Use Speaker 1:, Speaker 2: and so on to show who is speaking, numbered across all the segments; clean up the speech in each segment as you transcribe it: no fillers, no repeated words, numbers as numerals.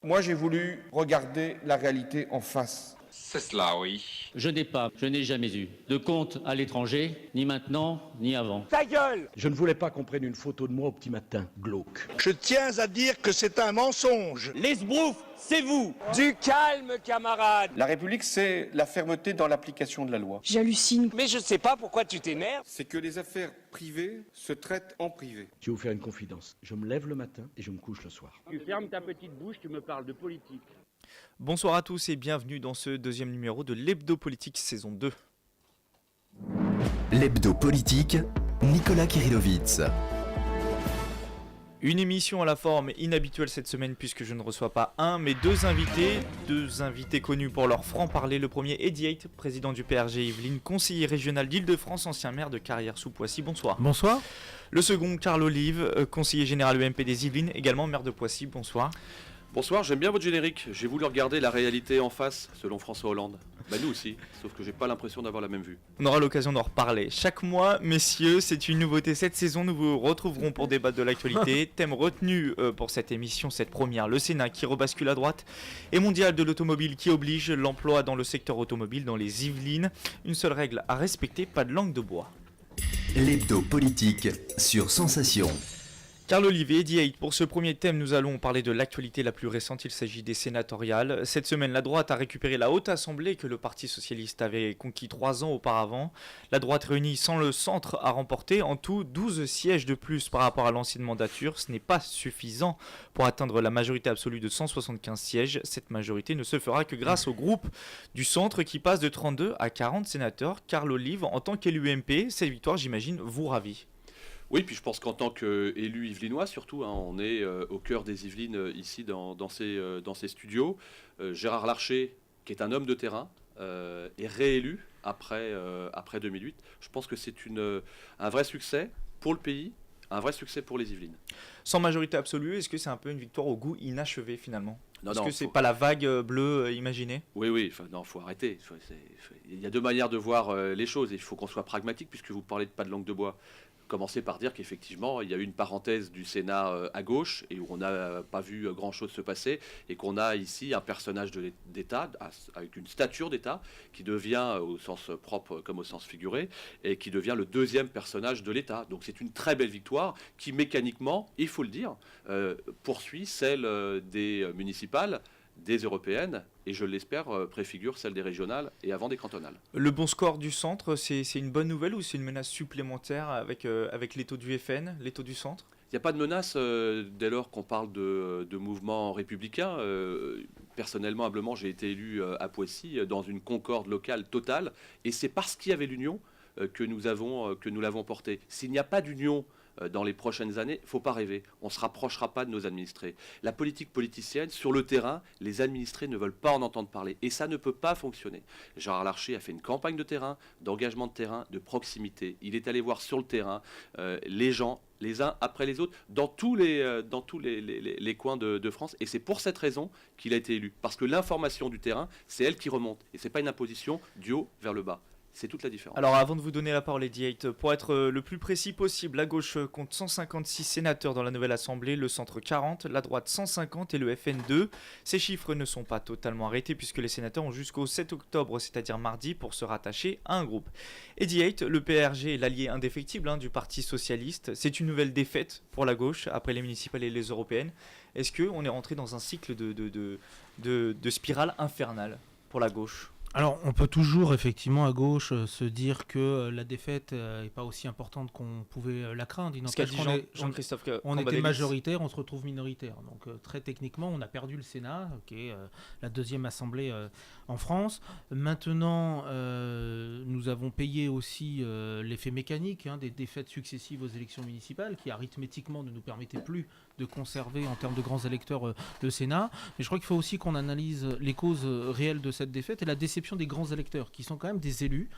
Speaker 1: Moi, j'ai voulu regarder la réalité en face.
Speaker 2: C'est cela, oui.
Speaker 3: Je n'ai jamais eu de compte à l'étranger, ni maintenant, ni avant.
Speaker 4: Ta gueule!
Speaker 5: Je ne voulais pas qu'on prenne une photo de moi au petit matin, glauque.
Speaker 6: Je tiens à dire que c'est un mensonge.
Speaker 4: Les sbroufs, c'est vous! Du calme, camarade!
Speaker 1: La République, c'est la fermeté dans l'application de la loi.
Speaker 7: J'hallucine.
Speaker 4: Mais je sais pas pourquoi tu t'énerves.
Speaker 1: C'est que les affaires privées se traitent en privé.
Speaker 5: Je vais vous faire une confidence. Je me lève le matin et je me couche le soir.
Speaker 8: Tu fermes ta petite bouche, tu me parles de politique.
Speaker 9: Bonsoir à tous et bienvenue dans ce deuxième numéro de l'Hebdo Politique saison 2.
Speaker 10: L'Hebdo Politique, Nicolas Kirillovitz.
Speaker 9: Une émission à la forme inhabituelle cette semaine puisque je ne reçois pas un mais deux invités connus pour leur franc-parler. Le premier, Eddie Haight, président du PRG Yvelines, conseiller régional d'Île-de-France, ancien maire de Carrières-sous-Poissy. Bonsoir.
Speaker 11: Bonsoir.
Speaker 9: Le second, Carl Olive, conseiller général EMP des Yvelines, également maire de Poissy. Bonsoir.
Speaker 12: Bonsoir, j'aime bien votre générique. J'ai voulu regarder la réalité en face, selon François Hollande. Bah nous aussi, sauf que j'ai pas l'impression d'avoir la même vue.
Speaker 9: On aura l'occasion d'en reparler. Chaque mois, messieurs, c'est une nouveauté cette saison. Nous vous retrouverons pour débattre de l'actualité. Thème retenu pour cette émission, cette première, le Sénat qui rebascule à droite et mondial de l'automobile qui oblige l'emploi dans le secteur automobile dans les Yvelines. Une seule règle à respecter, pas de langue de bois.
Speaker 10: L'Hebdo Politique sur Sensation.
Speaker 9: Carl Olivier, Eddie Haight, pour ce premier thème, nous allons parler de l'actualité la plus récente, il s'agit des sénatoriales. Cette semaine, la droite a récupéré la Haute Assemblée que le Parti Socialiste avait conquis 3 ans auparavant. La droite réunie sans le centre a remporté en tout 12 sièges de plus par rapport à l'ancienne mandature. Ce n'est pas suffisant pour atteindre la majorité absolue de 175 sièges. Cette majorité ne se fera que grâce au groupe du centre qui passe de 32 à 40 sénateurs. Carl Olive, en tant qu'élu MP, cette victoire, j'imagine, vous ravit.
Speaker 12: Oui, puis je pense qu'en tant qu'élu yvelinois surtout, on est au cœur des Yvelines ici dans ces studios. Gérard Larcher, qui est un homme de terrain, est réélu après 2008. Je pense que c'est un vrai succès pour le pays, un vrai succès pour les Yvelines.
Speaker 9: Sans majorité absolue, est-ce que c'est un peu une victoire au goût inachevé finalement ? Est-ce que c'est
Speaker 12: faut...
Speaker 9: pas la vague bleue imaginée ?
Speaker 12: Oui, faut arrêter. Il y a deux manières de voir les choses. Il faut qu'on soit pragmatique puisque vous parlez de pas de langue de bois. Commencer par dire qu'effectivement, il y a eu une parenthèse du Sénat à gauche et où on n'a pas vu grand-chose se passer et qu'on a ici un personnage d'État avec une stature d'État qui devient, au sens propre comme au sens figuré, et qui devient le deuxième personnage de l'État. Donc c'est une très belle victoire qui mécaniquement, il faut le dire, poursuit celle des municipales, des européennes, et je l'espère préfigure celle des régionales et avant des cantonales.
Speaker 9: Le bon score du centre, c'est une bonne nouvelle ou c'est une menace supplémentaire avec les taux du FN, les taux du centre ?
Speaker 12: Il n'y a pas de menace dès lors qu'on parle de mouvement républicain. Personnellement, humblement, j'ai été élu à Poissy dans une concorde locale totale, et c'est parce qu'il y avait l'union que nous l'avons porté. S'il n'y a pas d'union dans les prochaines années, il ne faut pas rêver, on ne se rapprochera pas de nos administrés. La politique politicienne, sur le terrain, les administrés ne veulent pas en entendre parler, et ça ne peut pas fonctionner. Gérard Larcher a fait une campagne de terrain, d'engagement de terrain, de proximité. Il est allé voir sur le terrain les gens, les uns après les autres, dans tous les coins de France, et c'est pour cette raison qu'il a été élu. Parce que l'information du terrain, c'est elle qui remonte, et ce n'est pas une imposition du haut vers le bas. C'est toute la différence.
Speaker 9: Alors avant de vous donner la parole, Eddie Haight, pour être le plus précis possible, la gauche compte 156 sénateurs dans la nouvelle assemblée, le centre 40, la droite 150 et le FN 2. Ces chiffres ne sont pas totalement arrêtés puisque les sénateurs ont jusqu'au 7 octobre, c'est-à-dire mardi, pour se rattacher à un groupe. Eddie Haight, le PRG est l'allié indéfectible du Parti Socialiste. C'est une nouvelle défaite pour la gauche après les municipales et les européennes. Est-ce qu'on est rentré dans un cycle de spirale infernale pour la gauche ?
Speaker 11: Alors, on peut toujours, effectivement, à gauche, se dire que la défaite n'est pas aussi importante qu'on pouvait la craindre.
Speaker 9: Ce qu'a dit Jean-Christophe
Speaker 11: on était majoritaire, on se retrouve minoritaire. Donc, très techniquement, on a perdu le Sénat, qui est la deuxième assemblée en France. Maintenant, nous avons payé aussi l'effet mécanique des défaites successives aux élections municipales, qui arithmétiquement ne nous permettaient plus de conserver, en termes de grands électeurs, le Sénat. Mais je crois qu'il faut aussi qu'on analyse les causes réelles de cette défaite et la déception des grands électeurs, qui sont quand même des élus,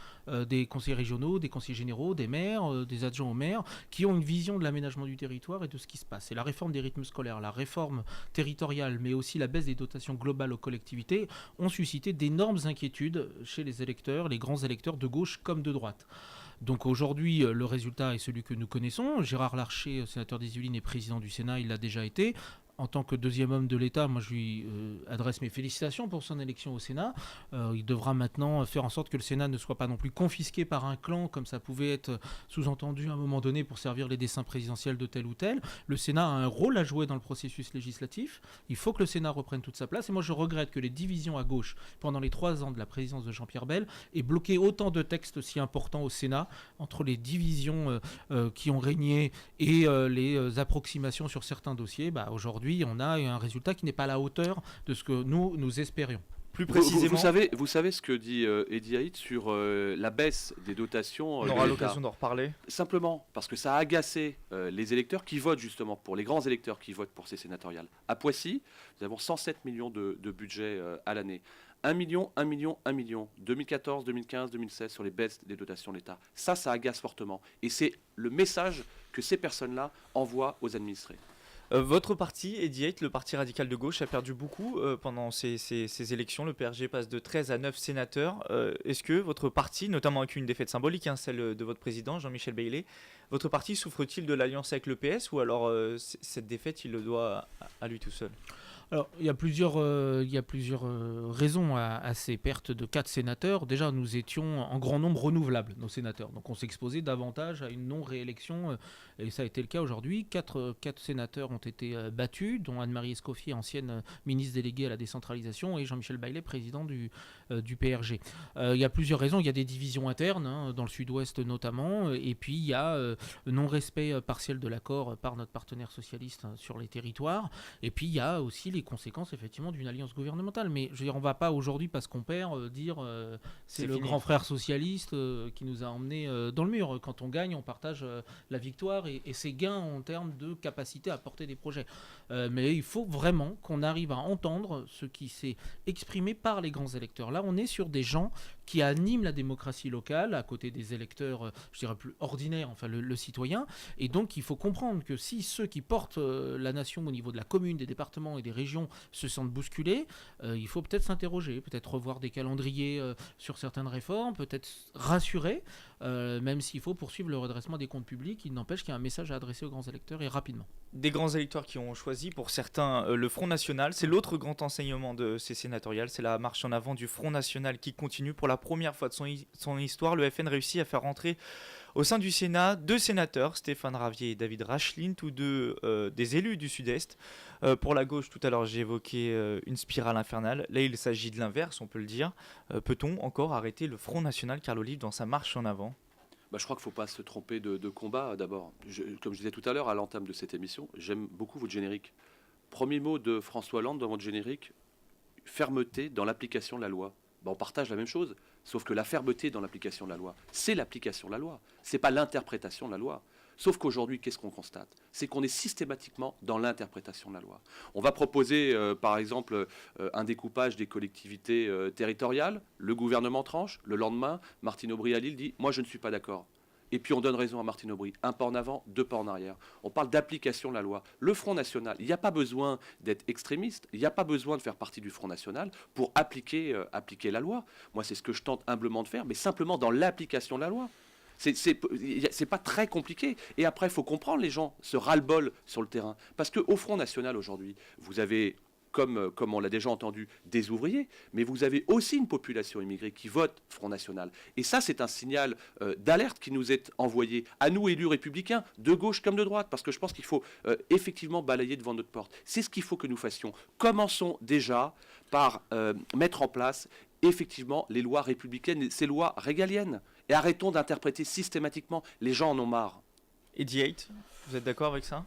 Speaker 11: des conseillers régionaux, des conseillers généraux, des maires, des adjoints aux maires, qui ont une vision de l'aménagement du territoire et de ce qui se passe. Et la réforme des rythmes scolaires, la réforme territoriale, mais aussi la baisse des dotations globales aux collectivités, ont suscité d'énormes inquiétudes chez les électeurs, les grands électeurs de gauche comme de droite. Donc aujourd'hui, le résultat est celui que nous connaissons. Gérard Larcher, sénateur des Yvelines et président du Sénat, il l'a déjà été. en tant que deuxième homme de l'État, moi je lui adresse mes félicitations pour son élection au Sénat. Il devra maintenant faire en sorte que le Sénat ne soit pas non plus confisqué par un clan, comme ça pouvait être sous-entendu à un moment donné pour servir les desseins présidentiels de tel ou tel. Le Sénat a un rôle à jouer dans le processus législatif. Il faut que le Sénat reprenne toute sa place. Et moi je regrette que les divisions à gauche, pendant les 3 ans de la présidence de Jean-Pierre Bel, aient bloqué autant de textes si importants au Sénat, entre les divisions qui ont régné et les approximations sur certains dossiers. Aujourd'hui, on a un résultat qui n'est pas à la hauteur de ce que nous espérions.
Speaker 9: Plus précisément,
Speaker 12: vous savez ce que dit Eddy Haït sur la baisse des dotations.
Speaker 9: on aura l'occasion d'en reparler.
Speaker 12: Simplement parce que ça a agacé les électeurs qui votent justement, pour les grands électeurs qui votent pour ces sénatoriales. À Poissy, nous avons 107 millions de budget à l'année. 1 million, 1 million, 1 million. 2014, 2015, 2016 sur les baisses des dotations de l'État. Ça agace fortement. Et c'est le message que ces personnes-là envoient aux administrés.
Speaker 9: Votre parti, Eddy Haït, le parti radical de gauche, a perdu beaucoup pendant ces élections. Le PRG passe de 13 à 9 sénateurs. Est-ce que votre parti, notamment avec une défaite symbolique, celle de votre président, Jean-Michel Bailey, votre parti souffre-t-il de l'alliance avec le PS ou alors cette défaite, il le doit à lui tout seul ?
Speaker 11: Alors, il y a plusieurs raisons à ces pertes de 4 sénateurs. Déjà, nous étions en grand nombre renouvelables, nos sénateurs. Donc, on s'exposait davantage à une non-réélection. Et ça a été le cas aujourd'hui. 4 sénateurs ont été battus, dont Anne-Marie Escoffier, ancienne ministre déléguée à la décentralisation, et Jean-Michel Bailey, président du PRG. Il y a plusieurs raisons. Il y a des divisions internes, dans le sud-ouest notamment. Et puis, il y a non-respect partiel de l'accord par notre partenaire socialiste sur les territoires. Et puis, il y a aussi les conséquences effectivement d'une alliance gouvernementale. Mais je veux dire, on ne va pas aujourd'hui, parce qu'on perd, dire c'est le
Speaker 9: fini.
Speaker 11: grand frère socialiste qui nous a emmenés dans le mur. Quand on gagne, on partage la victoire et ses gains en termes de capacité à porter des projets. Mais il faut vraiment qu'on arrive à entendre ce qui s'est exprimé par les grands électeurs. Là, on est sur des gens qui animent la démocratie locale, à côté des électeurs, je dirais plus ordinaires, enfin le citoyen. Et donc, il faut comprendre que si ceux qui portent la nation au niveau de la commune, des départements et des régions se sentent bousculés, il faut peut-être s'interroger, peut-être revoir des calendriers sur certaines réformes, peut-être rassurer, même s'il faut poursuivre le redressement des comptes publics. Il n'empêche qu'il y a un message à adresser aux grands électeurs et rapidement.
Speaker 9: Des grands électeurs qui ont choisi pour certains le Front National. C'est l'autre grand enseignement de ces sénatoriales, c'est la marche en avant du Front National qui continue. Pour la première fois de son histoire, le FN réussit à faire rentrer au sein du Sénat 2 sénateurs, Stéphane Ravier et David Rachlin, tous deux des élus du Sud-Est. Pour la gauche, tout à l'heure, j'ai évoqué une spirale infernale. Là, il s'agit de l'inverse, on peut le dire. Peut-on encore arrêter le Front National, Carl Olive, dans sa marche en avant ?
Speaker 12: Je crois qu'il ne faut pas se tromper de combat d'abord. Comme je disais tout à l'heure à l'entame de cette émission, j'aime beaucoup votre générique. Premier mot de François Hollande dans votre générique, fermeté dans l'application de la loi. On partage la même chose, sauf que la fermeté dans l'application de la loi, c'est l'application de la loi, c'est pas l'interprétation de la loi. Sauf qu'aujourd'hui, qu'est-ce qu'on constate ? C'est qu'on est systématiquement dans l'interprétation de la loi. On va proposer, par exemple, un découpage des collectivités territoriales, le gouvernement tranche, le lendemain, Martine Aubry à Lille dit « moi je ne suis pas d'accord ». Et puis on donne raison à Martine Aubry, 1 pas en avant, 2 pas en arrière. On parle d'application de la loi. Le Front National, il n'y a pas besoin d'être extrémiste, il n'y a pas besoin de faire partie du Front National pour appliquer la loi. Moi, c'est ce que je tente humblement de faire, mais simplement dans l'application de la loi. C'est pas très compliqué. Et après, il faut comprendre les gens, ce ras-le-bol sur le terrain. Parce qu'au Front National, aujourd'hui, vous avez, comme on l'a déjà entendu, des ouvriers, mais vous avez aussi une population immigrée qui vote Front National. Et ça, c'est un signal d'alerte qui nous est envoyé, à nous, élus républicains, de gauche comme de droite, parce que je pense qu'il faut effectivement balayer devant notre porte. C'est ce qu'il faut que nous fassions. Commençons déjà par mettre en place, effectivement, les lois républicaines, ces lois régaliennes. Et arrêtons d'interpréter systématiquement. Les gens en ont marre.
Speaker 9: Eddy Haït, vous êtes d'accord avec ça ?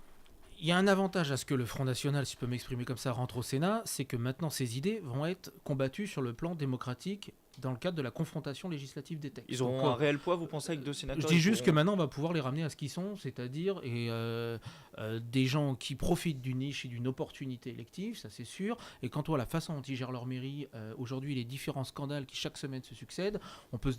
Speaker 11: Il y a un avantage à ce que le Front National, si je peux m'exprimer comme ça, rentre au Sénat, c'est que maintenant ces idées vont être combattues sur le plan démocratique dans le cadre de la confrontation législative des textes.
Speaker 9: Ils auront un réel poids, vous pensez, avec 2 sénateurs ?
Speaker 11: Je dis juste que maintenant on va pouvoir les ramener à ce qu'ils sont, c'est-à-dire des gens qui profitent d'une niche et d'une opportunité élective, ça c'est sûr. Et quand on voit la façon dont ils gèrent leur mairie, aujourd'hui les différents scandales qui chaque semaine se succèdent, on peut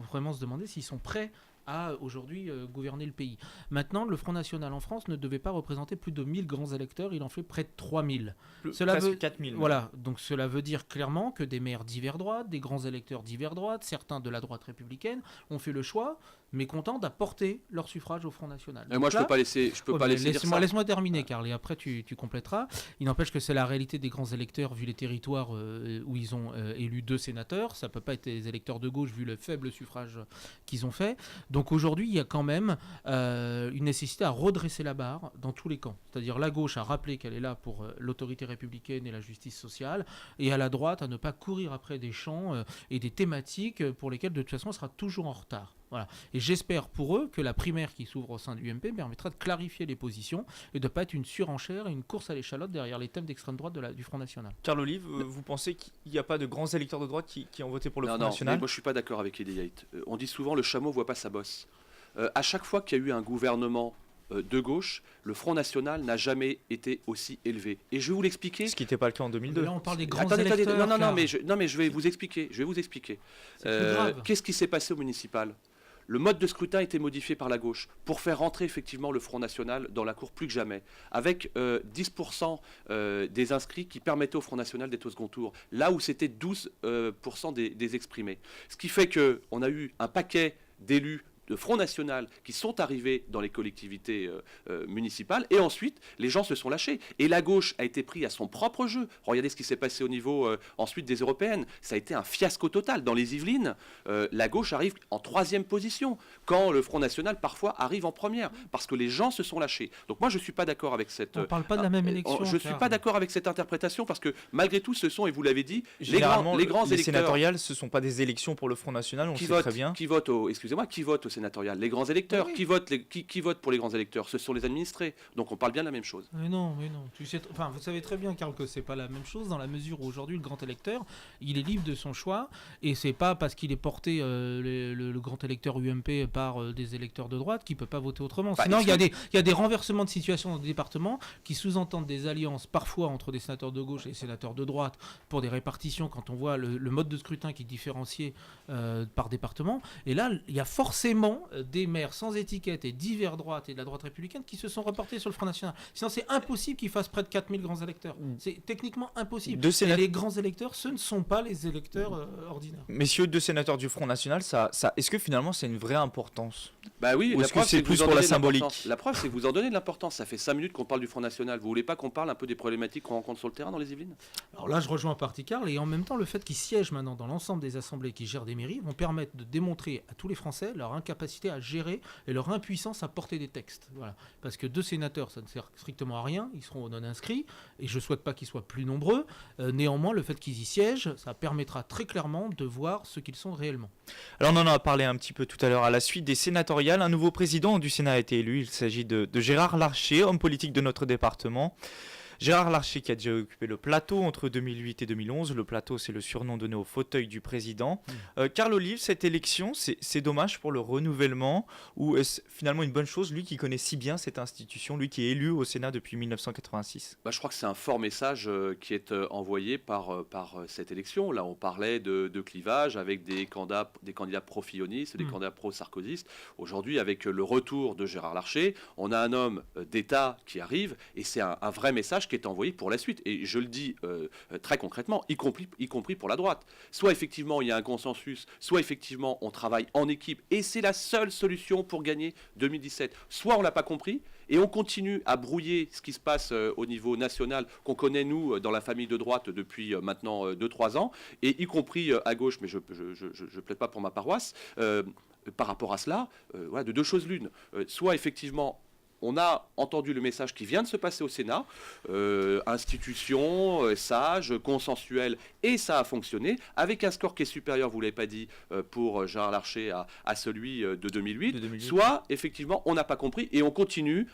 Speaker 11: vraiment se demander s'ils sont prêts à aujourd'hui gouverner le pays. Maintenant, le Front National en France ne devait pas représenter plus de 1000 grands électeurs, il en fait près de 3000.
Speaker 9: Presque 4000.
Speaker 11: Voilà, donc cela veut dire clairement que des maires divers droite, des grands électeurs divers droite, certains de la droite républicaine ont fait le choix, mécontents d'apporter leur suffrage au Front National.
Speaker 12: Et moi, je peux pas laisser dire ça.
Speaker 11: Laisse-moi terminer, Karl, et après tu compléteras. Il n'empêche que c'est la réalité des grands électeurs, vu les territoires où ils ont élu 2 sénateurs. Ça peut pas être des électeurs de gauche, vu le faible suffrage qu'ils ont fait. Donc aujourd'hui, il y a quand même une nécessité à redresser la barre dans tous les camps. C'est-à-dire la gauche a rappelé qu'elle est là pour l'autorité républicaine et la justice sociale, et à la droite à ne pas courir après des champs et des thématiques pour lesquelles de toute façon on sera toujours en retard. Voilà. Et j'espère pour eux que la primaire qui s'ouvre au sein de l'UMP permettra de clarifier les positions et de ne pas être une surenchère et une course à l'échalote derrière les thèmes d'extrême droite du Front National.
Speaker 9: Karl Olive, vous pensez qu'il n'y a pas de grands électeurs de droite qui ont voté pour le Front National ?
Speaker 12: Non, moi je suis pas d'accord avec Eddie Yates. On dit souvent le chameau voit pas sa bosse. À chaque fois qu'il y a eu un gouvernement de gauche, le Front National n'a jamais été aussi élevé. Et je vais vous l'expliquer.
Speaker 9: Ce qui n'était pas le cas en 2002.
Speaker 11: Là, on parle des grands
Speaker 12: Attendez,
Speaker 11: électeurs.
Speaker 12: non, mais je vais vous expliquer.
Speaker 11: C'est plus grave.
Speaker 12: Qu'est-ce qui s'est passé au municipal ? Le mode de scrutin a été modifié par la gauche pour faire rentrer effectivement le Front National dans la cour plus que jamais, avec 10% des inscrits qui permettaient au Front National d'être au second tour, là où c'était 12% des exprimés. Ce qui fait qu'on a eu un paquet d'élus de Front National qui sont arrivés dans les collectivités municipales, et ensuite les gens se sont lâchés et la gauche a été prise à son propre jeu. Regardez ce qui s'est passé au niveau ensuite des européennes, ça a été un fiasco total. Dans les Yvelines, la gauche arrive en 3e position quand le Front National parfois arrive en première, parce que les gens se sont lâchés. Donc moi je suis pas d'accord avec cette...
Speaker 11: On ne parle pas de la même élection.
Speaker 12: Je suis pas d'accord avec cette interprétation, parce que malgré tout ce sont, et vous l'avez dit, les grands électeurs...
Speaker 9: sénatoriales, ce ne sont pas des élections pour le Front National, on sait très bien.
Speaker 12: Qui vote au sénatorial, les grands électeurs, qui votent pour les grands électeurs, ce sont les administrés. Donc on parle bien de la même chose.
Speaker 11: Mais non. Vous savez très bien, Karl, que c'est pas la même chose, dans la mesure où aujourd'hui le grand électeur, il est libre de son choix, et c'est pas parce qu'il est porté le grand électeur UMP par des électeurs de droite qu'il peut pas voter autrement. Sinon, il y a des renversements de situation dans des départements qui sous-entendent des alliances parfois entre des sénateurs de gauche et des sénateurs de droite pour des répartitions, quand on voit le mode de scrutin qui est différencié par département. Et là, il y a forcément des maires sans étiquette et divers droite et de la droite républicaine qui se sont reportés sur le Front National. Sinon, c'est impossible qu'ils fassent près de 4000 grands électeurs. C'est techniquement impossible. Et les grands électeurs, ce ne sont pas les électeurs ordinaires.
Speaker 9: Messieurs, 2 sénateurs du Front National, est-ce que finalement c'est une vraie importance ?
Speaker 12: Bah oui,
Speaker 9: ou est-ce que c'est plus pour la symbolique ?
Speaker 12: La preuve, c'est que vous en donnez de l'importance. Ça fait 5 minutes qu'on parle du Front National. Vous voulez pas qu'on parle un peu des problématiques qu'on rencontre sur le terrain dans les Yvelines ?
Speaker 11: Alors là, je rejoins en partie Karl, et en même temps, le fait qu'ils siègent maintenant dans l'ensemble des assemblées qui gèrent des mairies vont permettre de démontrer à tous les Français leur incapacité à gérer et leur impuissance à porter des textes. Voilà. Parce que 2 sénateurs, ça ne sert strictement à rien, ils seront non inscrits, et je ne souhaite pas qu'ils soient plus nombreux. Néanmoins, le fait qu'ils y siègent, ça permettra très clairement de voir ce qu'ils sont réellement.
Speaker 9: Alors on en a parlé un petit peu tout à l'heure. À la suite des sénatoriales, un nouveau président du Sénat a été élu. Il s'agit de Gérard Larcher, homme politique de notre département. Gérard Larcher qui a déjà occupé le plateau entre 2008 et 2011. Le plateau, c'est le surnom donné au fauteuil du président. Karl Olive, cette élection, c'est dommage pour le renouvellement, ou est-ce finalement une bonne chose, lui qui connaît si bien cette institution, lui qui est élu au Sénat depuis 1986 ?
Speaker 12: Je crois que c'est un fort message qui est envoyé par cette élection. Là, on parlait de clivage avec des candidats pro-fillonistes, des candidats pro-sarkozystes. Aujourd'hui, avec le retour de Gérard Larcher, on a un homme d'État qui arrive, et c'est un vrai message qui est envoyé pour la suite. Et je le dis très concrètement, y compris pour la droite. Soit effectivement il y a un consensus, soit effectivement on travaille en équipe, et c'est la seule solution pour gagner 2017. Soit on l'a pas compris, et on continue à brouiller ce qui se passe au niveau national, qu'on connaît nous dans la famille de droite depuis maintenant 2-3 ans, et y compris à gauche, mais je plaide pas pour ma paroisse, par rapport à cela, de 2 choses l'une. Soit effectivement on a entendu le message qui vient de se passer au Sénat, institution, sage, consensuelle, et ça a fonctionné, avec un score qui est supérieur, vous ne l'avez pas dit, pour Gérard Larcher à celui de 2008. Soit, effectivement, on n'a pas compris, et on continue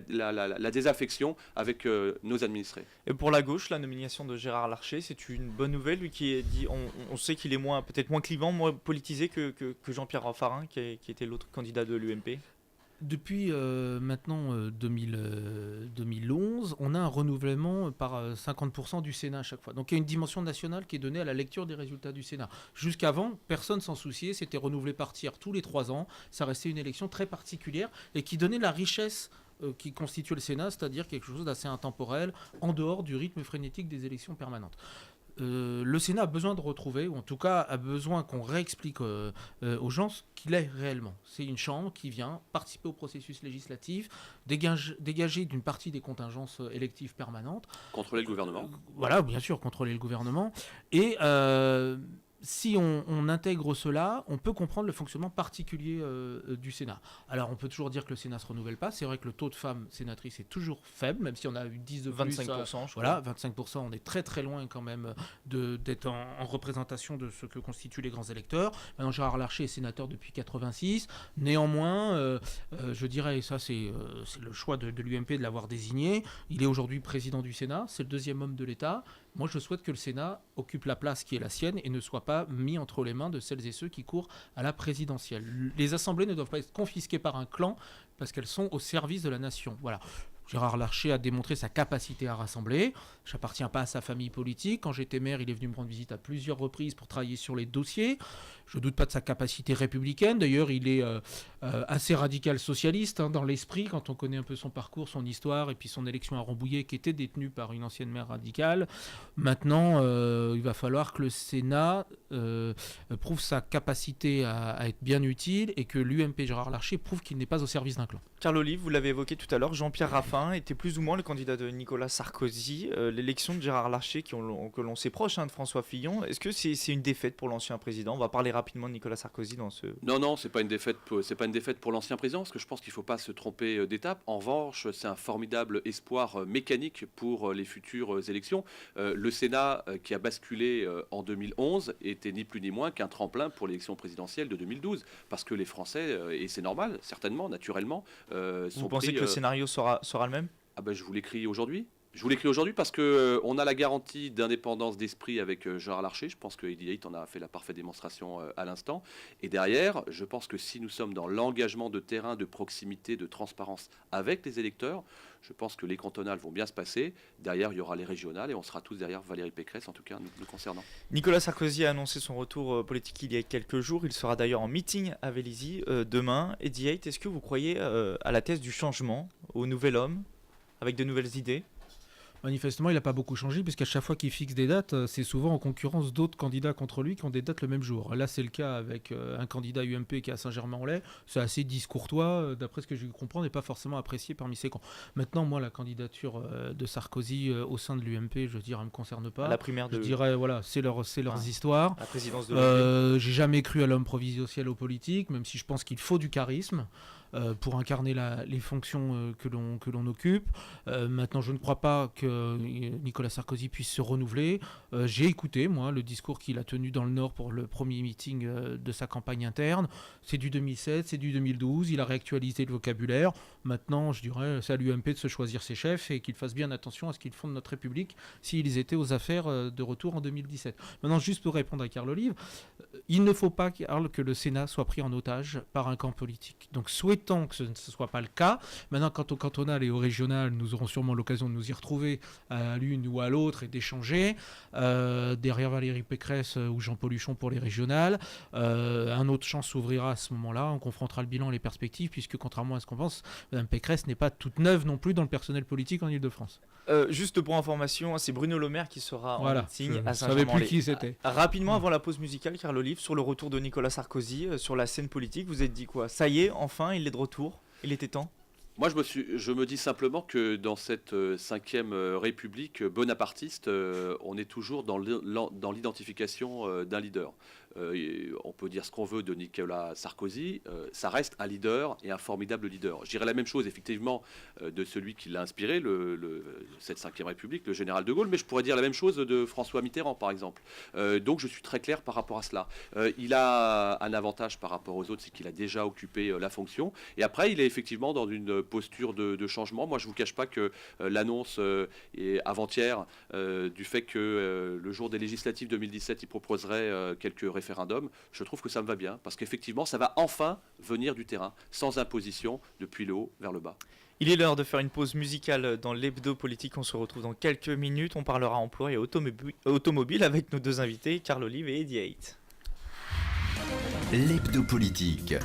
Speaker 12: la désaffection avec nos administrés.
Speaker 9: Et pour la gauche, la nomination de Gérard Larcher, c'est une bonne nouvelle, lui qui est dit, on sait qu'il est peut-être moins clivant, moins politisé que Jean-Pierre Raffarin, qui était l'autre candidat de l'UMP.
Speaker 11: Depuis maintenant 2011, on a un renouvellement par 50% du Sénat à chaque fois. Donc il y a une dimension nationale qui est donnée à la lecture des résultats du Sénat. Jusqu'avant, personne s'en souciait, c'était renouvelé par tiers tous les 3 ans. Ça restait une élection très particulière et qui donnait la richesse qui constitue le Sénat, c'est-à-dire quelque chose d'assez intemporel, en dehors du rythme frénétique des élections permanentes. Le Sénat a besoin de retrouver, ou en tout cas a besoin qu'on réexplique aux gens ce qu'il est réellement. C'est une chambre qui vient participer au processus législatif, dégager d'une partie des contingences électives permanentes.
Speaker 12: Contrôler le gouvernement.
Speaker 11: Voilà, bien sûr, contrôler le gouvernement. Et si on intègre cela, on peut comprendre le fonctionnement particulier du Sénat. Alors, on peut toujours dire que le Sénat ne se renouvelle pas. C'est vrai que le taux de femmes sénatrices est toujours faible, même si on a eu 10 de plus.
Speaker 9: 25%, je
Speaker 11: voilà, 25%, on est très très loin quand même d'être en représentation de ce que constituent les grands électeurs. Maintenant, Gérard Larcher est sénateur depuis 86. Néanmoins, je dirais, et ça c'est le choix de l'UMP de l'avoir désigné, il est aujourd'hui président du Sénat, c'est le 2e homme de l'État. Moi, je souhaite que le Sénat occupe la place qui est la sienne et ne soit pas mis entre les mains de celles et ceux qui courent à la présidentielle. Les assemblées ne doivent pas être confisquées par un clan parce qu'elles sont au service de la nation. Voilà. Gérard Larcher a démontré sa capacité à rassembler. Je n'appartiens pas à sa famille politique. Quand j'étais maire, il est venu me rendre visite à plusieurs reprises pour travailler sur les dossiers. Je ne doute pas de sa capacité républicaine. D'ailleurs, il est assez radical socialiste dans l'esprit, quand on connaît un peu son parcours, son histoire, et puis son élection à Rambouillet, qui était détenue par une ancienne maire radicale. Maintenant, il va falloir que le Sénat prouve sa capacité à être bien utile et que l'UMP Gérard Larcher prouve qu'il n'est pas au service d'un clan.
Speaker 9: Carl Olive, vous l'avez évoqué tout à l'heure, Jean-Pierre Raffarin était plus ou moins le candidat de Nicolas Sarkozy. L'élection de Gérard Larcher, que l'on sait proche de François Fillon, est-ce que c'est une défaite pour l'ancien président ? On va parler rapidement de Nicolas Sarkozy dans ce...
Speaker 12: Non, c'est pas une défaite pour l'ancien président, parce que je pense qu'il ne faut pas se tromper d'étape. En revanche, c'est un formidable espoir mécanique pour les futures élections. Le Sénat, qui a basculé en 2011, était ni plus ni moins qu'un tremplin pour l'élection présidentielle de 2012, parce que les Français, et c'est normal, certainement, naturellement,
Speaker 9: Vous pensez que le scénario sera le même ?
Speaker 12: Je vous l'écris aujourd'hui. Je vous l'écris aujourd'hui parce qu'on a la garantie d'indépendance d'esprit avec Gérard Larcher. Je pense que Eddie Heath en a fait la parfaite démonstration à l'instant. Et derrière, je pense que si nous sommes dans l'engagement de terrain, de proximité, de transparence avec les électeurs, je pense que les cantonales vont bien se passer. Derrière, il y aura les régionales et on sera tous derrière Valérie Pécresse, en tout cas nous concernant.
Speaker 9: Nicolas Sarkozy a annoncé son retour politique il y a quelques jours. Il sera d'ailleurs en meeting à Vélizy demain. Eddie Heath, est-ce que vous croyez à la thèse du changement, au nouvel homme, avec de nouvelles idées ?
Speaker 11: Manifestement, il n'a pas beaucoup changé, puisqu'à chaque fois qu'il fixe des dates, c'est souvent en concurrence d'autres candidats contre lui qui ont des dates le même jour. Là, c'est le cas avec un candidat UMP qui est à Saint-Germain-en-Laye. C'est assez discourtois, d'après ce que je comprends, n'est pas forcément apprécié parmi ses camps. Maintenant, moi, la candidature de Sarkozy au sein de l'UMP, je veux dire, elle ne me concerne pas.
Speaker 9: À la primaire de...
Speaker 11: Je dirais, voilà, c'est leurs histoires.
Speaker 9: La présidence de l'UMP.
Speaker 11: J'ai jamais cru à l'homme providentiel aux politiques, même si je pense qu'il faut du charisme. Pour incarner les fonctions que l'on occupe. Maintenant, je ne crois pas que Nicolas Sarkozy puisse se renouveler. J'ai écouté, moi, le discours qu'il a tenu dans le Nord pour le premier meeting de sa campagne interne. C'est du 2007, c'est du 2012. Il a réactualisé le vocabulaire. Maintenant, je dirais, c'est à l'UMP de se choisir ses chefs et qu'ils fassent bien attention à ce qu'ils font de notre République s'ils étaient aux affaires de retour en 2017. Maintenant, juste pour répondre à Carl Olive, il ne faut pas, Carl, que le Sénat soit pris en otage par un camp politique. Donc, souhaitons que ce ne soit pas le cas. Maintenant, quant au cantonal et au régional, nous aurons sûrement l'occasion de nous y retrouver à l'une ou à l'autre et d'échanger. Derrière Valérie Pécresse ou Jean-Paul Huchon pour les régionales. Un autre champ s'ouvrira à ce moment-là. On confrontera le bilan et les perspectives, puisque contrairement à ce qu'on pense, Mme Pécresse n'est pas toute neuve non plus dans le personnel politique en Ile-de-France.
Speaker 9: Juste pour information, c'est Bruno Le Maire qui sera en meeting à Saint-Germain-en-Laye.
Speaker 11: Je ne savais plus qui c'était.
Speaker 9: Rapidement, avant la pause musicale, Carl Olive, sur le retour de Nicolas Sarkozy sur la scène politique, vous êtes dit quoi ? Ça y est, enfin, il est de retour. Il était temps.
Speaker 12: Moi, je me dis simplement que dans cette 5e République bonapartiste, on est toujours dans l'identification d'un leader. On peut dire ce qu'on veut de Nicolas Sarkozy, ça reste un leader et un formidable leader. Je dirais la même chose effectivement de celui qui l'a inspiré, cette 5e République, le général de Gaulle, mais je pourrais dire la même chose de François Mitterrand par exemple. Donc je suis très clair par rapport à cela. Il a un avantage par rapport aux autres, c'est qu'il a déjà occupé la fonction, et après il est effectivement dans une posture de changement. Moi je ne vous cache pas que l'annonce avant-hier du fait que le jour des législatives 2017 il proposerait quelques référendum, je trouve que ça me va bien, parce qu'effectivement, ça va enfin venir du terrain, sans imposition, depuis le haut vers le bas.
Speaker 9: Il est l'heure de faire une pause musicale dans l'hebdo politique. On se retrouve dans quelques minutes. On parlera emploi et automobile avec nos deux invités, Carl Olive et Eddie Haight.
Speaker 10: L'hebdo politique.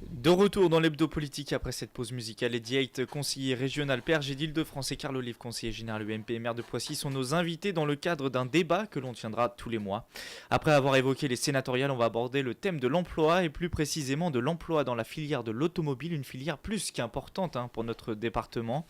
Speaker 9: De retour dans l'hebdo politique après cette pause musicale, Eddie Haight, conseiller régional PRG d'Île-de-France, et Carl Olive, conseiller général UMP et maire de Poissy, sont nos invités dans le cadre d'un débat que l'on tiendra tous les mois. Après avoir évoqué les sénatoriales, on va aborder le thème de l'emploi et plus précisément de l'emploi dans la filière de l'automobile, une filière plus qu'importante pour notre département.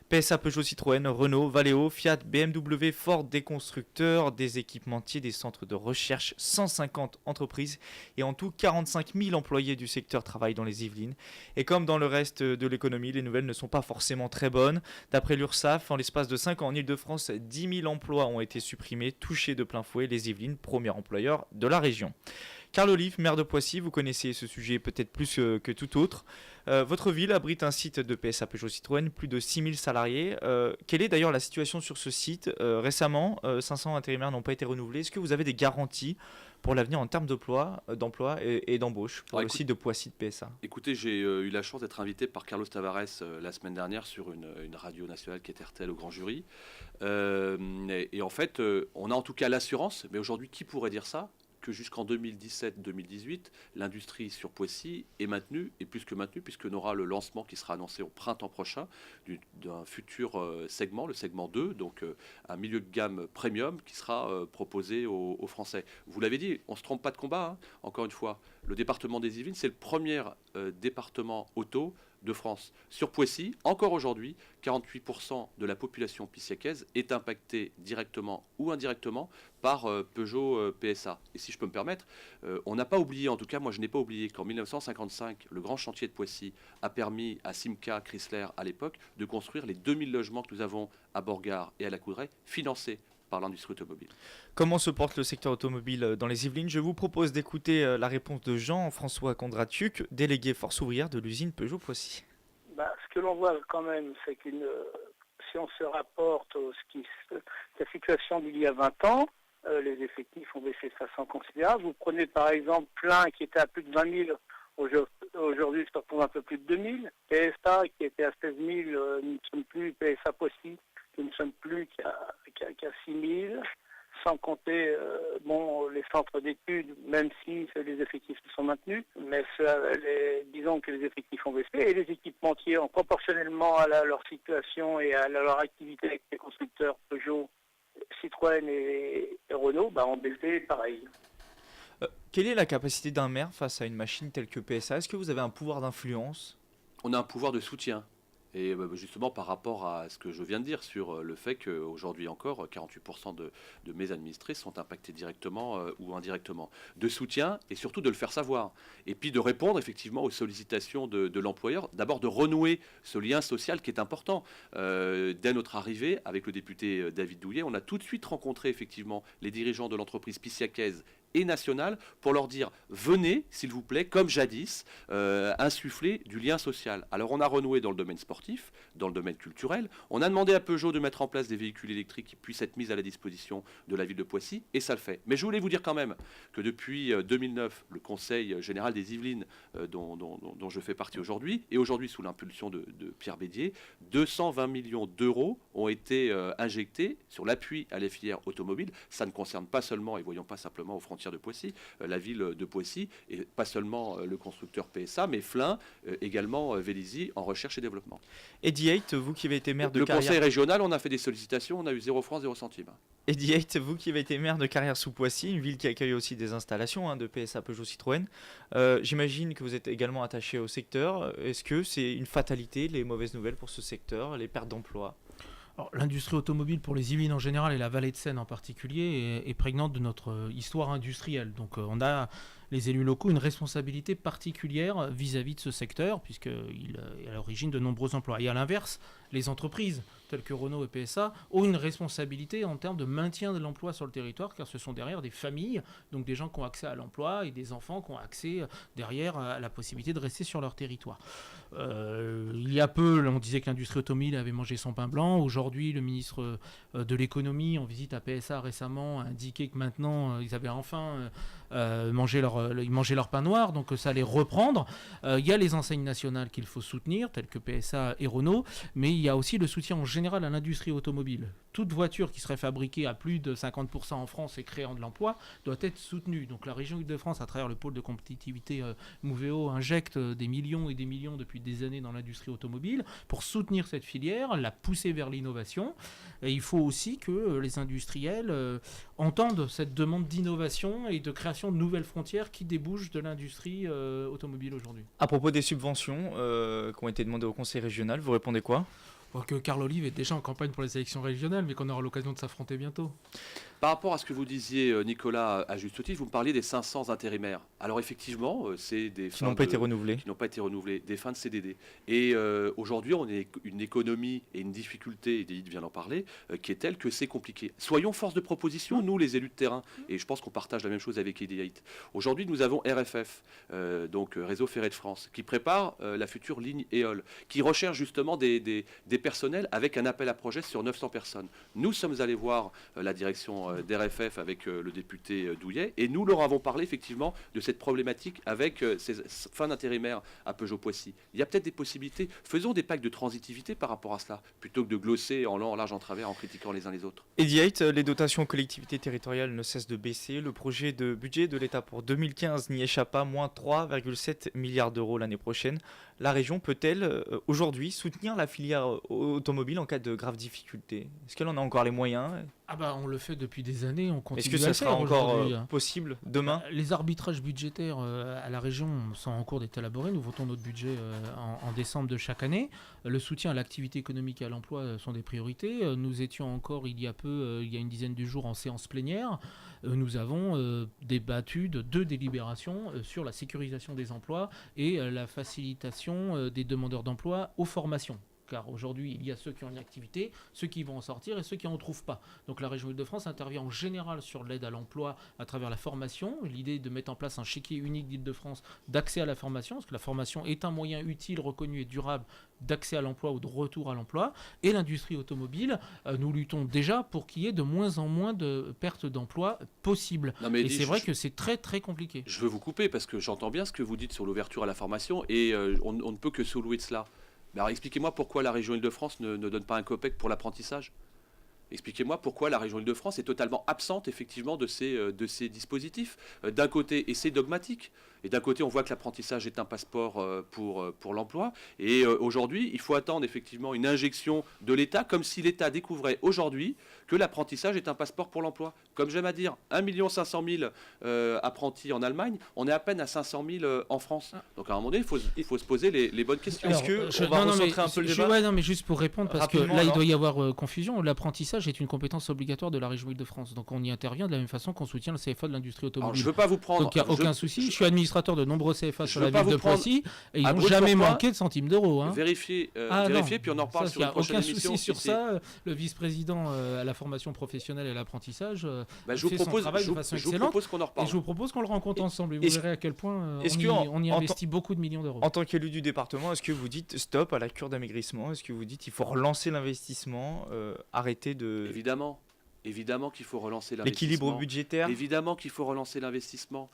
Speaker 9: PSA, Peugeot, Citroën, Renault, Valeo, Fiat, BMW, Ford, des constructeurs, des équipementiers, des centres de recherche, 150 entreprises et en tout 45 000 employés du secteur travaillent dans les Yvelines. Et comme dans le reste de l'économie, les nouvelles ne sont pas forcément très bonnes. D'après l'URSSAF, en l'espace de 5 ans en Ile-de-France, 10 000 emplois ont été supprimés, touchés de plein fouet les Yvelines, premier employeur de la région. Carl Olive, maire de Poissy, vous connaissez ce sujet peut-être plus que tout autre. Votre ville abrite un site de PSA Peugeot Citroën, plus de 6000 salariés. Quelle est d'ailleurs la situation sur ce site ? Récemment, 500 intérimaires n'ont pas été renouvelés. Est-ce que vous avez des garanties pour l'avenir en termes d'emploi et d'embauche pour le site de Poissy de PSA ?
Speaker 12: Écoutez, j'ai eu la chance d'être invité par Carlos Tavares la semaine dernière sur une radio nationale qui est RTL au grand jury. Et en fait, on a en tout cas l'assurance, mais aujourd'hui, qui pourrait dire ça ? Que jusqu'en 2017-2018, l'industrie sur Poissy est maintenue, et plus que maintenue, puisqu'on aura le lancement qui sera annoncé au printemps prochain d'un futur segment, le segment 2, donc un milieu de gamme premium qui sera proposé aux Français. Vous l'avez dit, on ne se trompe pas de combat, encore une fois. Le département des Yvelines, c'est le premier département auto de France. Sur Poissy, encore aujourd'hui, 48% de la population pissiacaise est impactée directement ou indirectement par Peugeot PSA. Et si je peux me permettre, on n'a pas oublié, en tout cas moi je n'ai pas oublié qu'en 1955, le grand chantier de Poissy a permis à Simca Chrysler à l'époque de construire les 2000 logements que nous avons à Borgard et à la Coudray, financés par l'industrie automobile.
Speaker 9: Comment se porte le secteur automobile dans les Yvelines ? Je vous propose d'écouter la réponse de Jean-François Kondratiuk, délégué force ouvrière de l'usine Peugeot Poissy.
Speaker 2: Ce que l'on voit quand même, c'est que si on se rapporte la situation d'il y a 20 ans, les effectifs ont baissé de façon considérable. Vous prenez par exemple Plein qui était à plus de 20 000, aujourd'hui se retrouve un peu plus de 2 000. PSA qui était à 16 000, nous ne sommes plus, PSA Poissy, nous ne sommes plus qu'à 6 000. Sans compter les centres d'études, même si les effectifs sont maintenus, mais disons que les effectifs ont baissé et les équipementiers ont proportionnellement à leur situation et à leur activité avec les constructeurs Peugeot, Citroën et Renault, ont baissé pareil.
Speaker 9: Quelle est la capacité d'un maire face à une machine telle que PSA ? Est-ce que vous avez un pouvoir d'influence ?
Speaker 12: On a un pouvoir de soutien. Et justement par rapport à ce que je viens de dire sur le fait qu'aujourd'hui encore 48% de mes administrés sont impactés directement ou indirectement, de soutien et surtout de le faire savoir et puis de répondre effectivement aux sollicitations de l'employeur, d'abord de renouer ce lien social qui est important. Dès notre arrivée avec le député David Douillet, on a tout de suite rencontré effectivement les dirigeants de l'entreprise pissiacaise et nationale pour leur dire venez s'il vous plaît comme jadis insuffler du lien social. Alors on a renoué dans le domaine sportif, dans le domaine culturel, on a demandé à Peugeot de mettre en place des véhicules électriques qui puissent être mis à la disposition de la ville de Poissy et ça le fait. Mais je voulais vous dire quand même que depuis 2009 le Conseil général des Yvelines dont je fais partie aujourd'hui et aujourd'hui sous l'impulsion de Pierre Bédier, 220 millions d'euros ont été injectés sur l'appui à la filière automobile. Ça ne concerne pas seulement, et voyons pas simplement aux frontières de Poissy, la ville de Poissy, et pas seulement le constructeur PSA, mais Flin, également Vélizy en recherche et développement.
Speaker 9: Eddie Haight, vous qui avez été maire de
Speaker 12: le
Speaker 9: Carrière...
Speaker 12: conseil régional, on a fait des sollicitations, on a eu 0 francs, 0 centimes.
Speaker 9: Eddie Haight, vous qui avez été maire de Carrière sous Poissy, une ville qui accueille aussi des installations de PSA Peugeot Citroën, j'imagine que vous êtes également attaché au secteur. Est-ce que c'est une fatalité, les mauvaises nouvelles pour ce secteur, les pertes d'emplois ?
Speaker 11: Alors, l'industrie automobile pour les Yvelines en général et la vallée de Seine en particulier est prégnante de notre histoire industrielle. Donc on a les élus locaux une responsabilité particulière vis-à-vis de ce secteur, puisqu'il est à l'origine de nombreux emplois. Et à l'inverse, les entreprises telles que Renault et PSA ont une responsabilité en termes de maintien de l'emploi sur le territoire, car ce sont derrière des familles, donc des gens qui ont accès à l'emploi et des enfants qui ont accès derrière à la possibilité de rester sur leur territoire. Il y a peu, on disait que l'industrie automobile avait mangé son pain blanc. Aujourd'hui, le ministre de l'économie, en visite à PSA récemment, a indiqué que maintenant, ils avaient enfin mangé leur pain noir, donc ça allait reprendre. Il y a les enseignes nationales qu'il faut soutenir, telles que PSA et Renault, mais il y a aussi le soutien en général à l'industrie automobile. Toute voiture qui serait fabriquée à plus de 50% en France et créant de l'emploi doit être soutenue. Donc la région Île-de-France, à travers le pôle de compétitivité Moveo, injecte des millions et des millions depuis des années dans l'industrie automobile pour soutenir cette filière, la pousser vers l'innovation. Et il faut aussi que les industriels entendent cette demande d'innovation et de création de nouvelles frontières qui débouchent de l'industrie automobile aujourd'hui.
Speaker 9: À propos des subventions qui ont été demandées au Conseil régional, vous répondez quoi ?
Speaker 11: Que Carl Olive est déjà en campagne pour les élections régionales, mais qu'on aura l'occasion de s'affronter bientôt.
Speaker 12: Par rapport à ce que vous disiez, Nicolas, à juste titre, vous me parliez des 500 intérimaires. Alors effectivement, c'est des
Speaker 9: qui n'ont pas été renouvelés.
Speaker 12: Qui n'ont pas été renouvelés, des fins de CDD. Et aujourd'hui, on a une économie et une difficulté, et Edith vient d'en parler, qui est telle que c'est compliqué. Soyons force de proposition, nous les élus de terrain, et je pense qu'on partage la même chose avec Edith. Aujourd'hui, nous avons RFF, donc Réseau Ferré de France, qui prépare la future ligne EOL, qui recherche justement des personnels avec un appel à projet sur 900 personnes. Nous sommes allés voir la direction d'RFF avec le député Douillet, et nous leur avons parlé effectivement de cette problématique avec ces fins d'intérimaires à Peugeot-Poissy. Il y a peut-être des possibilités. Faisons des pactes de transitivité par rapport à cela, plutôt que de glosser en long, en large, en travers, en critiquant les uns les autres.
Speaker 9: Edith, les dotations aux collectivités territoriales ne cessent de baisser. Le projet de budget de l'État pour 2015 n'y échappe pas, moins 3,7 milliards d'euros l'année prochaine. La région peut-elle aujourd'hui soutenir la filière automobile en cas de graves difficultés ? Est-ce qu'elle en a encore les moyens ?
Speaker 11: On le fait depuis des années, on continue.
Speaker 9: Est-ce que ça sera encore possible demain ?
Speaker 11: Les arbitrages budgétaires à la région sont en cours d'être élaborés. Nous votons notre budget en décembre de chaque année. Le soutien à l'activité économique et à l'emploi sont des priorités. Nous étions encore il y a une dizaine de jours en séance plénière. Nous avons débattu de 2 délibérations sur la sécurisation des emplois et la facilitation des demandeurs d'emploi aux formations. Car aujourd'hui, il y a ceux qui ont une activité, ceux qui vont en sortir et ceux qui n'en trouvent pas. Donc la région Île-de-France intervient en général sur l'aide à l'emploi à travers la formation. L'idée est de mettre en place un chéquier unique d'Île-de-France d'accès à la formation, parce que la formation est un moyen utile, reconnu et durable d'accès à l'emploi ou de retour à l'emploi. Et l'industrie automobile, nous luttons déjà pour qu'il y ait de moins en moins de pertes d'emplois possibles. Et c'est vrai que c'est très très compliqué.
Speaker 12: Je veux vous couper parce que j'entends bien ce que vous dites sur l'ouverture à la formation et on ne peut que se louer de cela. Alors expliquez-moi pourquoi la région Île-de-France ne donne pas un copec pour l'apprentissage. Expliquez-moi pourquoi la région Île-de-France est totalement absente effectivement de ces dispositifs. D'un côté, et c'est dogmatique, et d'un côté on voit que l'apprentissage est un passeport pour l'emploi, et aujourd'hui il faut attendre effectivement une injection de l'État, comme si l'État découvrait aujourd'hui que l'apprentissage est un passeport pour l'emploi. Comme j'aime à dire, 1 500 000 apprentis en Allemagne, on est à peine à 500 000 en France. Donc à un moment donné, il faut se poser les bonnes questions.
Speaker 11: Alors,
Speaker 9: on va recentrer un peu le débat ?
Speaker 11: Mais juste pour répondre, parce que là il doit y avoir confusion. L'apprentissage est une compétence obligatoire de la région Île-de-France. Donc on y intervient de la même façon qu'on soutient le CFA de l'industrie automobile.
Speaker 12: Alors, je ne veux pas vous prendre...
Speaker 11: Donc il n'y a aucun souci. Je suis administrateur de nombreux CFA sur la ville de Poissy et ils n'ont jamais manqué de centimes d'euros.
Speaker 12: Vérifiez, puis on en reparle sur une prochaine émission.
Speaker 11: Il n'y a aucun souci sur ça. Le vice-président à la formation professionnelle et à l'apprentissage fait son travail de façon excellente.
Speaker 12: Je vous propose qu'on en reparle.
Speaker 11: Et je vous propose qu'on le rencontre ensemble. Et vous verrez à quel point on y investit beaucoup de millions d'euros.
Speaker 9: En tant qu'élu du département, est-ce que vous dites stop à la cure d'amaigrissement ? Est-ce que vous dites il faut relancer l'investissement, arrêter de...
Speaker 12: Évidemment qu'il faut relancer l'investissement.
Speaker 9: L'équilibre budgétaire ?
Speaker 12: Évidemment qu'il faut relancer l'investissement.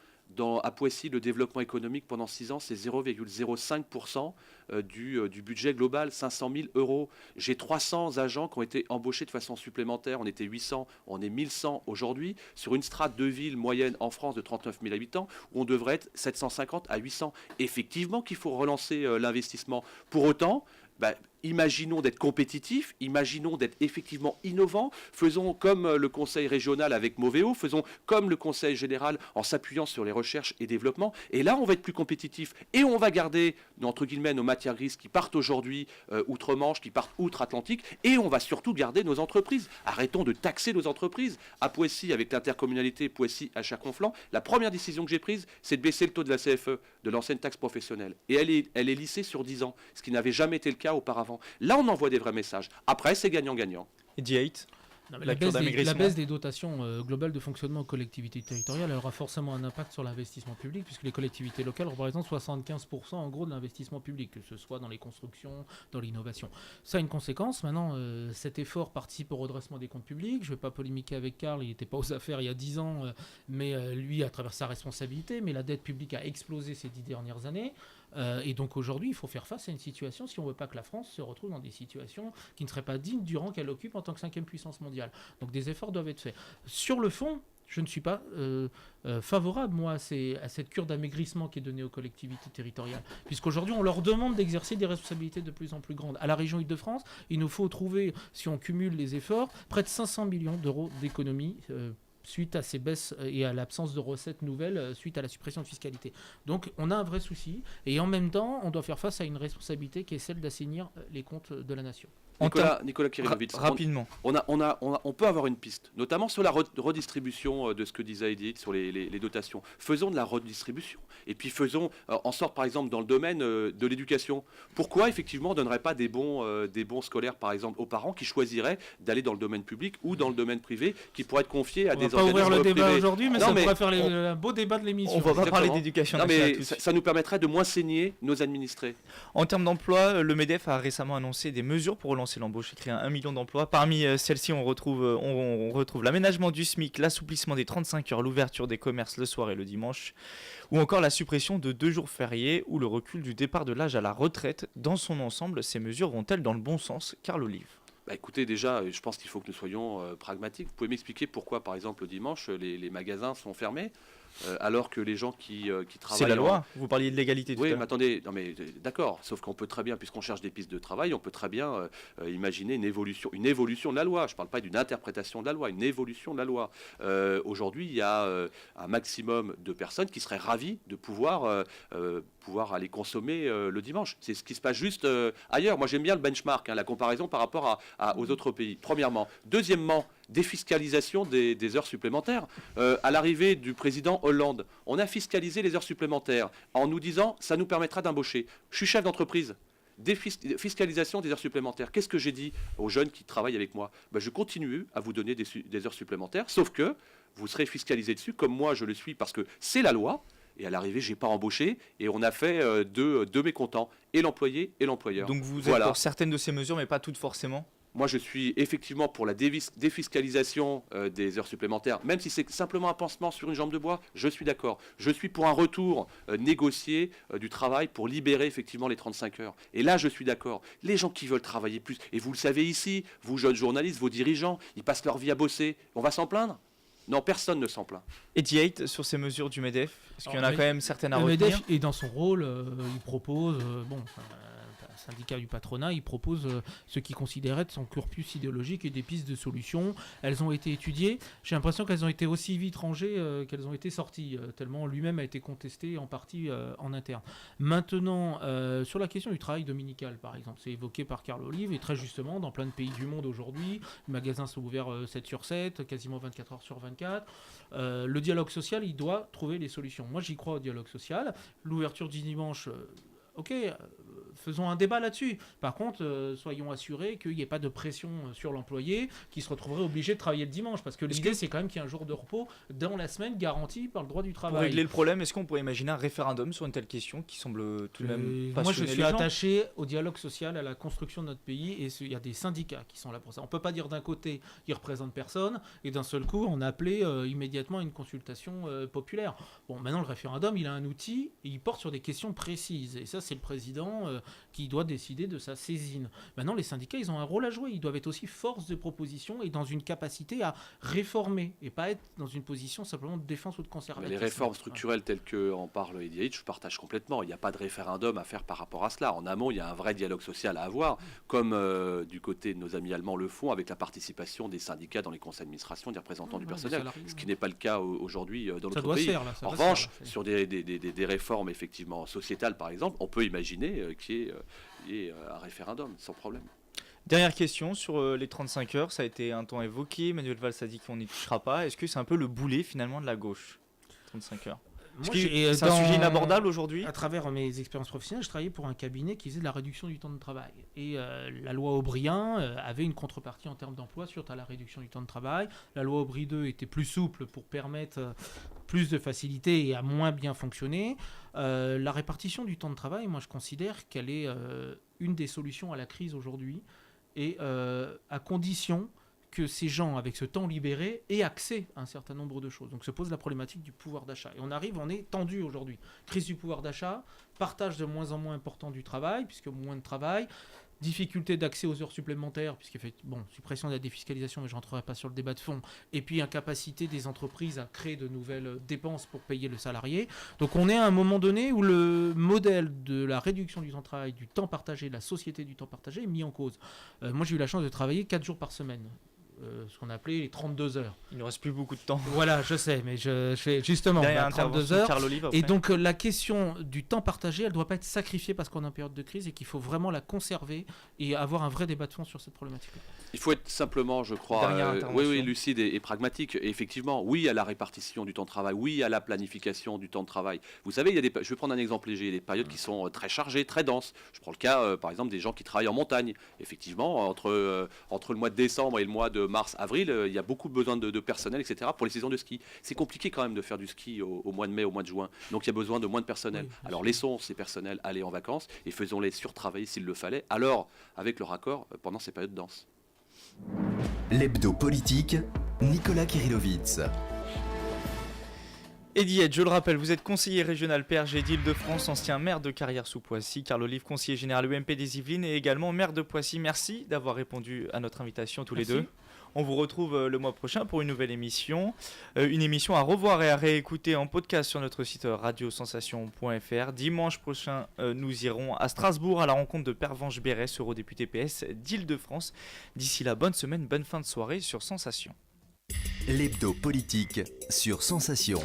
Speaker 12: À Poissy, le développement économique pendant 6 ans, c'est 0,05% du budget global, 500 000 euros. J'ai 300 agents qui ont été embauchés de façon supplémentaire. On était 800, on est 1100 aujourd'hui, sur une strate de ville moyenne en France de 39 000 habitants, où on devrait être 750 à 800. Effectivement qu'il faut relancer l'investissement. Pour autant, Imaginons d'être compétitifs, imaginons d'être effectivement innovants, faisons comme le conseil régional avec Moveo, faisons comme le conseil général en s'appuyant sur les recherches et développement, et là on va être plus compétitifs, et on va garder, entre guillemets, nos matières grises qui partent aujourd'hui outre-Manche, qui partent outre-Atlantique, et on va surtout garder nos entreprises. Arrêtons de taxer nos entreprises. À Poissy, avec l'intercommunalité Poissy à Cher-Conflans, la première décision que j'ai prise, c'est de baisser le taux de la CFE, de l'ancienne taxe professionnelle, et elle est lissée sur 10 ans, ce qui n'avait jamais été le cas auparavant. Là, on envoie des vrais messages. Après, c'est gagnant-gagnant.
Speaker 9: Et D8
Speaker 11: la baisse des dotations globales de fonctionnement aux collectivités territoriales, elle aura forcément un impact sur l'investissement public, puisque les collectivités locales représentent 75% en gros de l'investissement public, que ce soit dans les constructions, dans l'innovation. Ça a une conséquence. Maintenant, cet effort participe au redressement des comptes publics. Je ne vais pas polémiquer avec Karl, il n'était pas aux affaires il y a 10 ans, mais lui, à travers sa responsabilité, mais la dette publique a explosé ces 10 dernières années. Et donc aujourd'hui, il faut faire face à une situation, si on ne veut pas que la France se retrouve dans des situations qui ne seraient pas dignes du rang qu'elle occupe en tant que 5e puissance mondiale. Donc des efforts doivent être faits. Sur le fond, je ne suis pas favorable, moi, à cette cure d'amaigrissement qui est donnée aux collectivités territoriales. Puisqu'aujourd'hui, on leur demande d'exercer des responsabilités de plus en plus grandes. À la région Île-de-France, il nous faut trouver, si on cumule les efforts, près de 500 millions d'euros d'économies suite à ces baisses et à l'absence de recettes nouvelles suite à la suppression de fiscalité. Donc on a un vrai souci, et en même temps, on doit faire face à une responsabilité qui est celle d'assainir les comptes de la nation.
Speaker 12: Nicolas Kirillovitz,
Speaker 9: rapidement.
Speaker 12: On peut avoir une piste, notamment sur la redistribution de ce que disait Edith sur les dotations. Faisons de la redistribution. Et puis faisons en sorte, par exemple, dans le domaine de l'éducation. Pourquoi, effectivement, on ne donnerait pas des bons scolaires, par exemple, aux parents qui choisiraient d'aller dans le domaine public ou dans le domaine privé, qui pourraient être confiés à des organismes privés.
Speaker 11: On va pas ouvrir le débat aujourd'hui, mais ça pourrait faire
Speaker 12: un
Speaker 11: beau débat de l'émission.
Speaker 9: On va pas parler d'éducation nationale.
Speaker 12: Mais ça nous permettrait de moins saigner nos administrés.
Speaker 9: En termes d'emploi, le MEDEF a récemment annoncé des mesures pour relancer l'embauche et créer 1 million d'emplois. Parmi celles-ci, on retrouve l'aménagement du SMIC, l'assouplissement des 35 heures, l'ouverture des commerces le soir et le dimanche, ou encore la suppression de 2 jours fériés ou le recul du départ de l'âge à la retraite. Dans son ensemble, ces mesures vont-elles dans le bon sens, Karl Olive?
Speaker 12: Écoutez, déjà, je pense qu'il faut que nous soyons pragmatiques. Vous pouvez m'expliquer pourquoi, par exemple, le dimanche, les magasins sont fermés alors que les gens qui travaillent...
Speaker 9: C'est la loi. Vous parliez de l'égalité tout à l'heure.
Speaker 12: Oui, mais attendez, d'accord, sauf qu'on peut très bien, puisqu'on cherche des pistes de travail, on peut très bien imaginer une évolution de la loi. Je ne parle pas d'une interprétation de la loi, une évolution de la loi. Aujourd'hui, il y a un maximum de personnes qui seraient ravies de pouvoir aller consommer le dimanche. C'est ce qui se passe juste ailleurs. Moi, j'aime bien le benchmark, la comparaison par rapport aux autres pays, premièrement. Deuxièmement, défiscalisation des heures supplémentaires. À l'arrivée du président Hollande, on a fiscalisé les heures supplémentaires en nous disant ça nous permettra d'embaucher. Je suis chef d'entreprise. Fiscalisation des heures supplémentaires. Qu'est-ce que j'ai dit aux jeunes qui travaillent avec moi? Je continue à vous donner des heures supplémentaires, sauf que vous serez fiscalisé dessus, comme moi je le suis, parce que c'est la loi. Et à l'arrivée, je n'ai pas embauché, et on a fait deux mécontents, et l'employé et l'employeur.
Speaker 9: Donc vous êtes pour certaines de ces mesures, mais pas toutes forcément?
Speaker 12: Moi, je suis effectivement pour la défiscalisation des heures supplémentaires, même si c'est simplement un pansement sur une jambe de bois, je suis d'accord. Je suis pour un retour négocié du travail pour libérer effectivement les 35 heures. Et là, je suis d'accord. Les gens qui veulent travailler plus, et vous le savez ici, vous jeunes journalistes, vos dirigeants, ils passent leur vie à bosser. On va s'en plaindre ? Non, personne ne s'en plaint.
Speaker 9: Et D8, sur ces mesures du MEDEF, est-ce qu'il y en a quand même certaines à retenir?
Speaker 11: Le MEDEF est dans son rôle, il propose... syndicat du patronat, il propose ce qu'il considérait de son corpus idéologique et des pistes de solutions. Elles ont été étudiées. J'ai l'impression qu'elles ont été aussi vite rangées qu'elles ont été sorties, tellement lui-même a été contesté en partie en interne. Maintenant, sur la question du travail dominical, par exemple, c'est évoqué par Karl Olive, et très justement, dans plein de pays du monde aujourd'hui, les magasins sont ouverts 7 sur 7, quasiment 24 heures sur 24. Le dialogue social, il doit trouver les solutions. Moi, j'y crois au dialogue social. L'ouverture du dimanche... ok, faisons un débat là-dessus. Par contre, soyons assurés qu'il n'y ait pas de pression sur l'employé qui se retrouverait obligé de travailler le dimanche. Parce que l'idée, c'est quand même qu'il y ait un jour de repos dans la semaine garanti par le droit du travail.
Speaker 9: Pour régler le problème, est-ce qu'on pourrait imaginer un référendum sur une telle question qui semble tout de même passionner?
Speaker 11: Moi, je suis attaché au dialogue social, à la construction de notre pays, et il y a des syndicats qui sont là pour ça. On ne peut pas dire d'un côté, ils ne représentent personne, et d'un seul coup, on a appelé immédiatement à une consultation populaire. Bon, maintenant, le référendum, il a un outil, et il porte sur des questions précises. Et ça, c'est le président qui doit décider de sa saisine. Maintenant, les syndicats, ils ont un rôle à jouer. Ils doivent être aussi force de proposition et dans une capacité à réformer et pas être dans une position simplement de défense ou de conservatisme.
Speaker 12: Les réformes structurelles telles qu'en parle Eddie Heitch, je partage complètement. Il n'y a pas de référendum à faire par rapport à cela. En amont, il y a un vrai dialogue social à avoir, comme du côté de nos amis allemands le font, avec la participation des syndicats dans les conseils d'administration, des représentants du personnel, ce qui n'est pas le cas aujourd'hui dans notre pays. En revanche, sur des réformes effectivement sociétales, par exemple, on peut imaginer qu'il y ait un référendum, sans problème.
Speaker 9: Dernière question sur les 35 heures, ça a été un temps évoqué, Manuel Valls a dit qu'on n'y touchera pas. Est-ce que c'est un peu le boulet finalement de la gauche, 35 heures? C'est un sujet inabordable aujourd'hui?
Speaker 11: À travers mes expériences professionnelles, je travaillais pour un cabinet qui faisait de la réduction du temps de travail. Et la loi Aubry 1 avait une contrepartie en termes d'emploi sur la réduction du temps de travail. La loi Aubry 2 était plus souple pour permettre plus de facilité et à moins bien fonctionner. La répartition du temps de travail, moi je considère qu'elle est une des solutions à la crise aujourd'hui. Et à condition que ces gens, avec ce temps libéré, aient accès à un certain nombre de choses. Donc se pose la problématique du pouvoir d'achat. Et on est tendu aujourd'hui. Crise du pouvoir d'achat, partage de moins en moins important du travail, puisque moins de travail, difficulté d'accès aux heures supplémentaires, suppression de la défiscalisation, mais je ne rentrerai pas sur le débat de fond, et puis incapacité des entreprises à créer de nouvelles dépenses pour payer le salarié. Donc on est à un moment donné où le modèle de la réduction du temps de travail, du temps partagé, de la société du temps partagé est mis en cause. Moi j'ai eu la chance de travailler 4 jours par semaine. Ce qu'on appelait les 32 heures.
Speaker 9: Il ne reste plus beaucoup de temps.
Speaker 11: Voilà, je sais, mais je fais justement 32 heures. Et donc la question du temps partagé, elle ne doit pas être sacrifiée parce qu'on est en période de crise et qu'il faut vraiment la conserver et avoir un vrai débat de fond sur cette problématique-là.
Speaker 12: Il faut être simplement, je crois, lucide et pragmatique. Et effectivement, oui à la répartition du temps de travail, oui à la planification du temps de travail. Vous savez, je vais prendre un exemple léger, il y a des périodes qui sont très chargées, très denses. Je prends le cas, par exemple, des gens qui travaillent en montagne. Effectivement, entre le mois de décembre et le mois de mars-avril, il y a beaucoup besoin de personnel, etc. pour les saisons de ski. C'est compliqué quand même de faire du ski au mois de mai, au mois de juin. Donc il y a besoin de moins de personnel. Alors laissons ces personnels aller en vacances et faisons-les surtravailler s'il le fallait. Alors, avec leur accord, pendant ces périodes denses.
Speaker 10: L'hebdo politique, Nicolas Kirillovitz.
Speaker 9: Eddie Heitch, je le rappelle, vous êtes conseiller régional PRG d'Île-de-France, ancien maire de Carrières sous Poissy, Carl Olive, conseiller général UMP des Yvelines et également maire de Poissy. Merci d'avoir répondu à notre invitation tous les deux. On vous retrouve le mois prochain pour une nouvelle émission. Une émission à revoir et à réécouter en podcast sur notre site radiosensation.fr. Dimanche prochain, nous irons à Strasbourg à la rencontre de Pervenche Berès, eurodéputé PS d'Île-de-France. D'ici là, bonne semaine, bonne fin de soirée sur Sensation.
Speaker 10: L'hebdo politique sur Sensation.